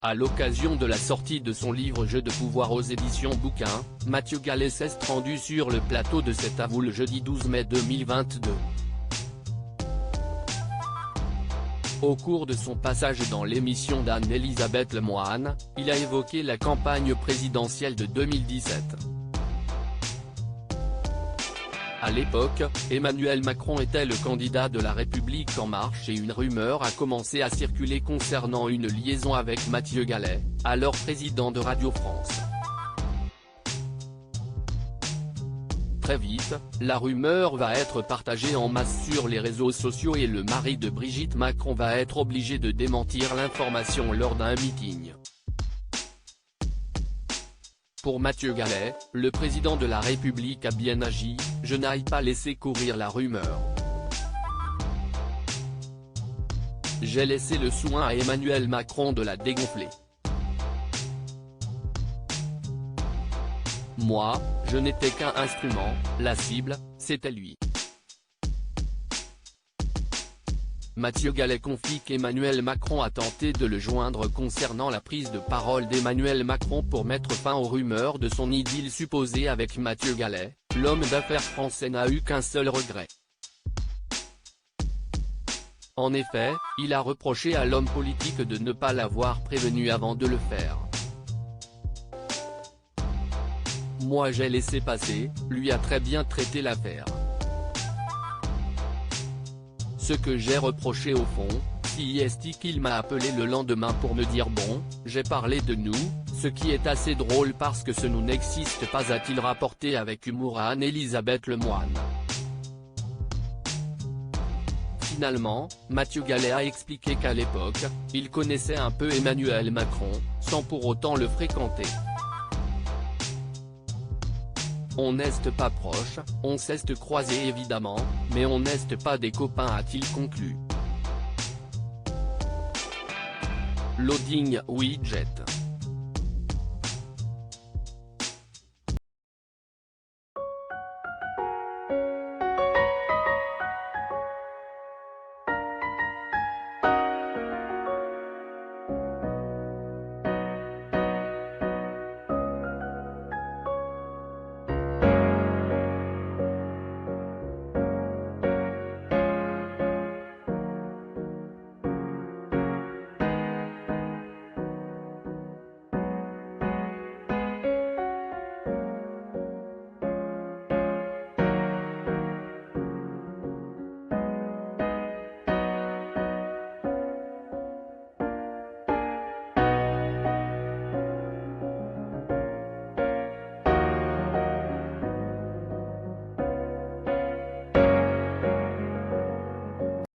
À l'occasion de la sortie de son livre Jeu de pouvoir aux éditions Bouquin, Mathieu Gallet s'est rendu sur le plateau de C'est à vous le jeudi 12 mai 2022. Au cours de son passage dans l'émission d'Anne-Elisabeth Lemoine, il a évoqué la campagne présidentielle de 2017. À l'époque, Emmanuel Macron était le candidat de La République En Marche et une rumeur a commencé à circuler concernant une liaison avec Mathieu Gallet, alors président de Radio France. Très vite, la rumeur va être partagée en masse sur les réseaux sociaux et le mari de Brigitte Macron va être obligé de démentir l'information lors d'un meeting. Pour Mathieu Gallet, le président de la République a bien agi, je n'aille pas laisser courir la rumeur. J'ai laissé le soin à Emmanuel Macron de la dégonfler. Moi, je n'étais qu'un instrument, la cible, c'était lui. Mathieu Gallet confie qu'Emmanuel Macron a tenté de le joindre concernant la prise de parole d'Emmanuel Macron pour mettre fin aux rumeurs de son idylle supposée avec Mathieu Gallet. L'homme d'affaires français n'a eu qu'un seul regret. En effet, il a reproché à l'homme politique de ne pas l'avoir prévenu avant de le faire. Moi j'ai laissé passer, lui a très bien traité l'affaire. Ce que j'ai reproché au fond, c'est qu'il m'a appelé le lendemain pour me dire bon, j'ai parlé de nous, ce qui est assez drôle parce que ce nous n'existe pas, a-t-il rapporté avec humour à Anne-Elisabeth Lemoine. Finalement, Mathieu Gallet a expliqué qu'à l'époque, il connaissait un peu Emmanuel Macron, sans pour autant le fréquenter. On n'est pas proche, on s'est croisé évidemment, mais on n'est pas des copains, a-t-il conclu. Loading Widget.